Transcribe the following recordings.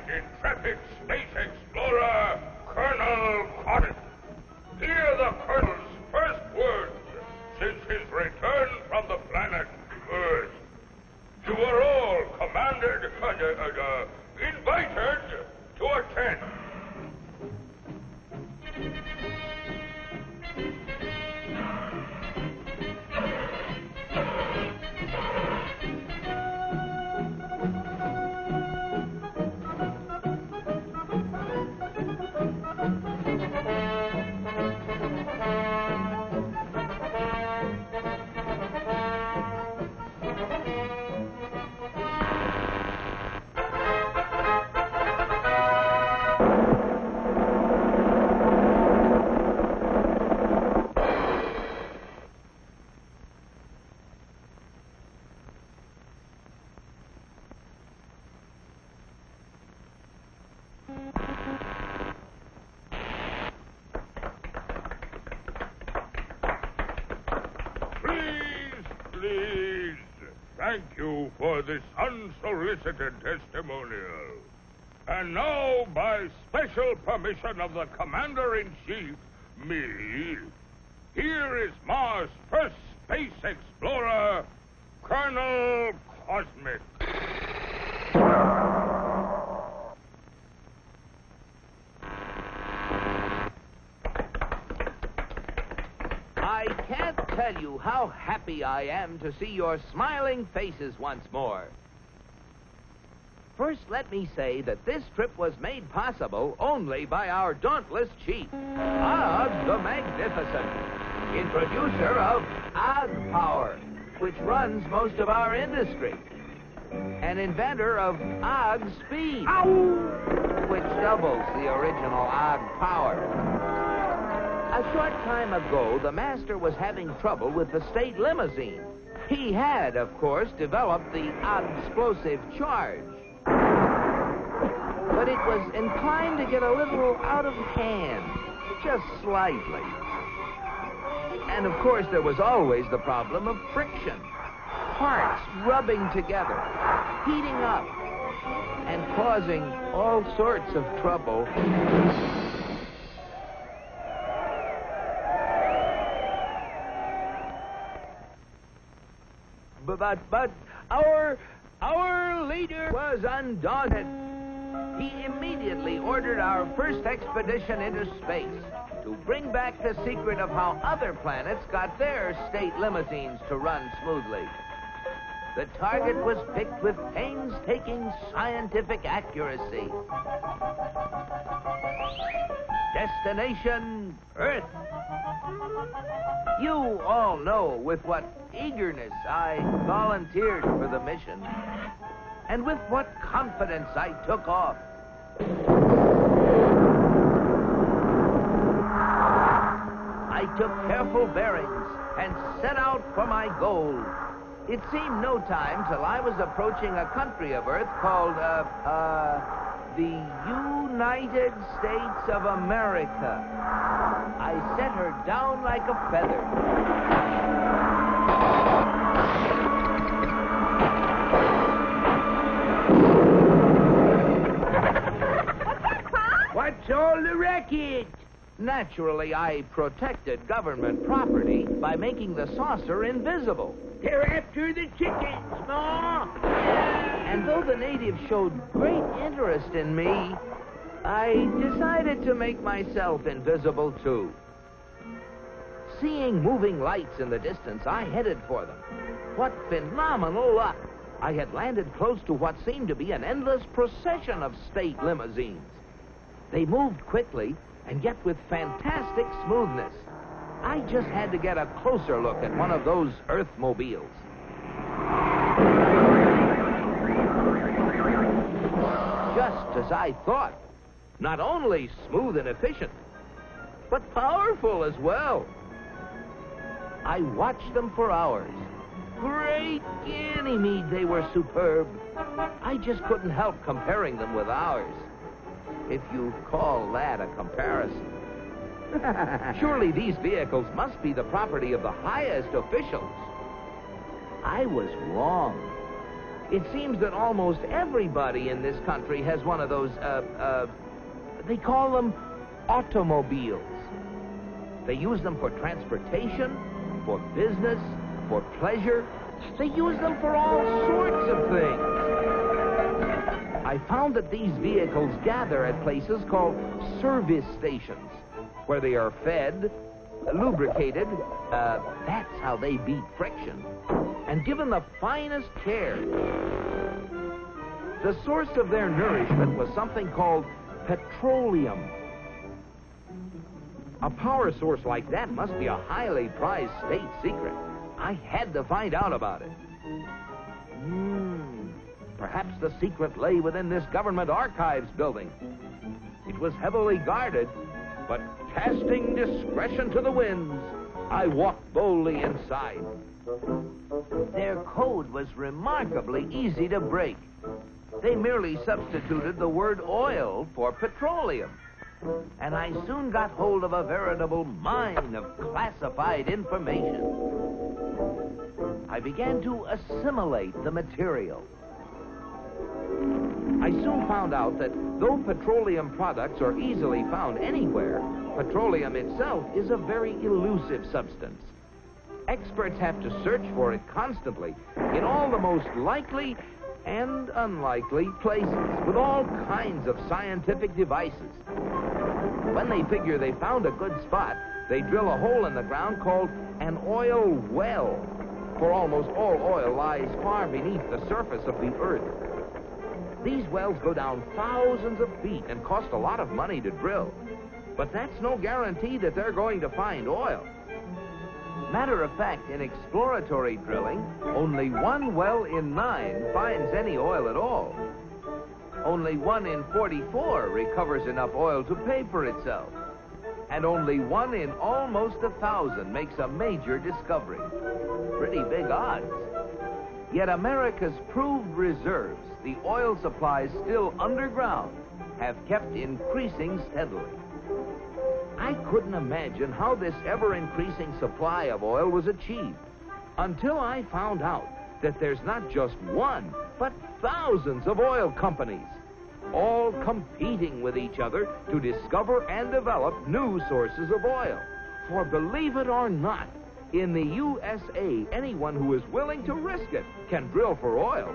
intrepid space explorer, Colonel Cotton. Hear the Colonel's first words since his return from the planet Earth. You are all commanded, invited to attend. Please, thank you for this unsolicited testimonial. And now, by special permission of the Commander-in-Chief, me, here is Mars' first space explorer, Colonel Cosmic. I can't tell you how happy I am to see your smiling faces once more. First, let me say that this trip was made possible only by our dauntless chief, Og the Magnificent, introducer of Og Power, which runs most of our industry, an inventor of Og Speed, which doubles the original Og Power. A short time ago, the master was having trouble with the state limousine. He had, of course, developed the explosive charge. But it was inclined to get a little out of hand, just slightly. And, of course, there was always the problem of friction. Parts rubbing together, heating up, and causing all sorts of trouble. But our leader was undaunted. He immediately ordered our first expedition into space to bring back the secret of how other planets got their state limousines to run smoothly. The target was picked with painstaking scientific accuracy. Destination, Earth. You all know with what eagerness I volunteered for the mission, and with what confidence I took off. I took careful bearings and set out for my goal. It seemed no time till I was approaching a country of Earth called, the United States of America. I set her down like a feather. What's that, Pop? What's all the racket? Naturally, I protected government property by making the saucer invisible. They're after the chickens, Ma! And though the natives showed great interest in me, I decided to make myself invisible, too. Seeing moving lights in the distance, I headed for them. What phenomenal luck! I had landed close to what seemed to be an endless procession of state limousines. They moved quickly, and yet with fantastic smoothness. I just had to get a closer look at one of those Earthmobiles. Just as I thought. Not only smooth and efficient, but powerful as well. I watched them for hours. Great Ganymede, they were superb. I just couldn't help comparing them with ours, if you call that a comparison. Surely these vehicles must be the property of the highest officials. I was wrong. It seems that almost everybody in this country has one of those, they call them automobiles. They use them for transportation, for business, for pleasure. They use them for all sorts of things. I found that these vehicles gather at places called service stations, where they are fed, lubricated, that's how they beat friction, and given the finest care. The source of their nourishment was something called petroleum. A power source like that must be a highly prized state secret. I had to find out about it. Perhaps the secret lay within this government archives building. It was heavily guarded, but casting discretion to the winds, I walked boldly inside. Their code was remarkably easy to break. They merely substituted the word oil for petroleum. And I soon got hold of a veritable mine of classified information. I began to assimilate the material. I soon found out that though petroleum products are easily found anywhere, petroleum itself is a very elusive substance. Experts have to search for it constantly in all the most likely and unlikely places with all kinds of scientific devices. When they figure they found a good spot, they drill a hole in the ground called an oil well, for almost all oil lies far beneath the surface of the earth. These wells go down thousands of feet and cost a lot of money to drill. But that's no guarantee that they're going to find oil. Matter of fact, in exploratory drilling, only 1 well in 9 finds any oil at all. Only 1 in 44 recovers enough oil to pay for itself. And only 1 in almost 1,000 makes a major discovery. Pretty big odds. Yet America's proved reserves, the oil supplies still underground, have kept increasing steadily. I couldn't imagine how this ever-increasing supply of oil was achieved until I found out that there's not just 1, but thousands of oil companies, all competing with each other to discover and develop new sources of oil. For believe it or not, in the USA, anyone who is willing to risk it can drill for oil.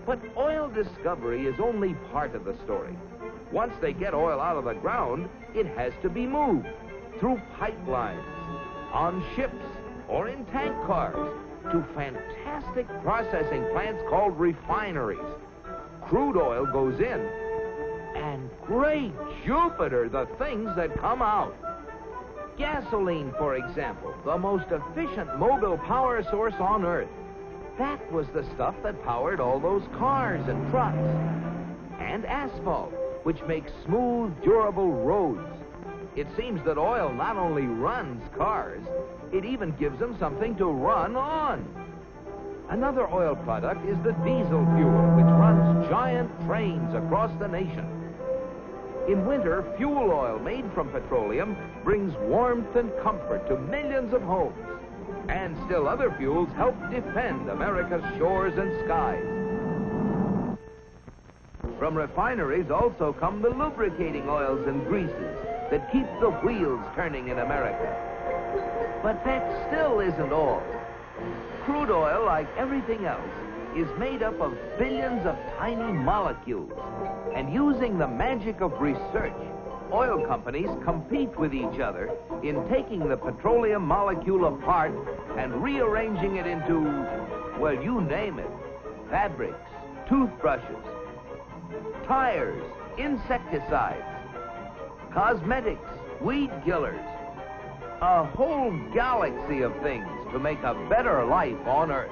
But oil discovery is only part of the story. Once they get oil out of the ground, it has to be moved through pipelines, on ships, or in tank cars to fantastic processing plants called refineries. Crude oil goes in, and great Jupiter, the things that come out. Gasoline, for example, the most efficient mobile power source on Earth. That was the stuff that powered all those cars and trucks. And asphalt, which makes smooth, durable roads. It seems that oil not only runs cars, it even gives them something to run on. Another oil product is the diesel fuel, which runs giant trains across the nation. In winter, fuel oil made from petroleum brings warmth and comfort to millions of homes. And still other fuels help defend America's shores and skies. From refineries also come the lubricating oils and greases that keep the wheels turning in America. But that still isn't all. Crude oil, like everything else, is made up of billions of tiny molecules. And using the magic of research, oil companies compete with each other in taking the petroleum molecule apart and rearranging it into, well, you name it, fabrics, toothbrushes, tires, insecticides, cosmetics, weed killers, a whole galaxy of things to make a better life on Earth.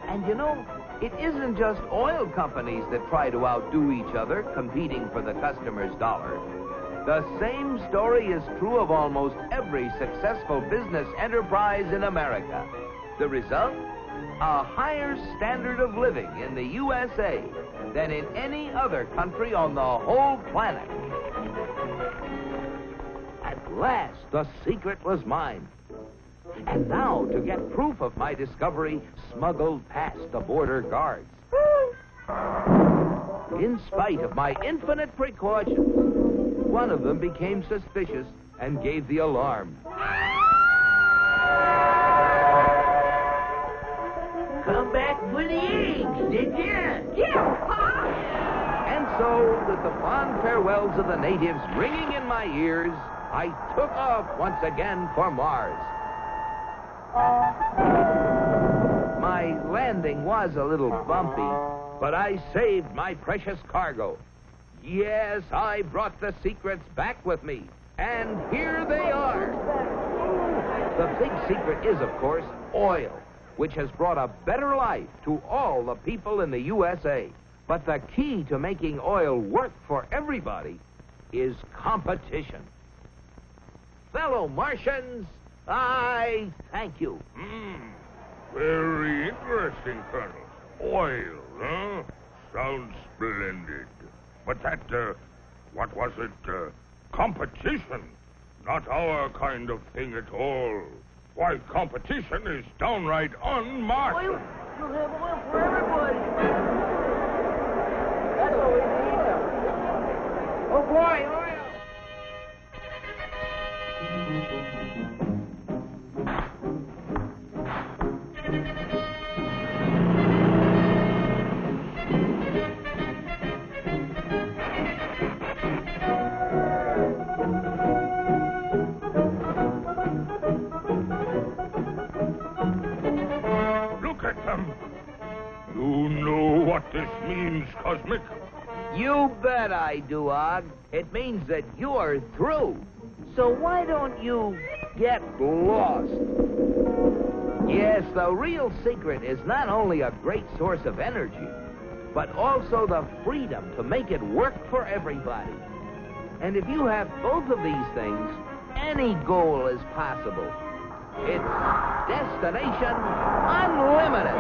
And you know, it isn't just oil companies that try to outdo each other, competing for the customer's dollar. The same story is true of almost every successful business enterprise in America. The result? A higher standard of living in the USA than in any other country on the whole planet. At last, the secret was mine. And now, to get proof of my discovery, smuggled past the border guards. In spite of my infinite precautions, one of them became suspicious and gave the alarm. Come back for the eggs, did you? Yeah, Pop. And so, with the fond farewells of the natives ringing in my ears, I took off once again for Mars. My landing was a little bumpy, but I saved my precious cargo. Yes, I brought the secrets back with me, and here they are. The big secret is, of course, oil, which has brought a better life to all the people in the USA. But the key to making oil work for everybody is competition. Fellow Martians, I thank you. Very interesting, Colonel. Oil, huh? Sounds splendid. But that, what was it? Competition. Not our kind of thing at all. Why, competition is downright un-Martian. Oil? We'll have oil for everybody. That's what we need. Oh, boy, oil. Look at them. You know what this means, Cosmic? You bet I do, Og. It means that you're through. So why don't you get lost? Yes, the real secret is not only a great source of energy, but also the freedom to make it work for everybody. And if you have both of these things, any goal is possible. It's Destination Unlimited.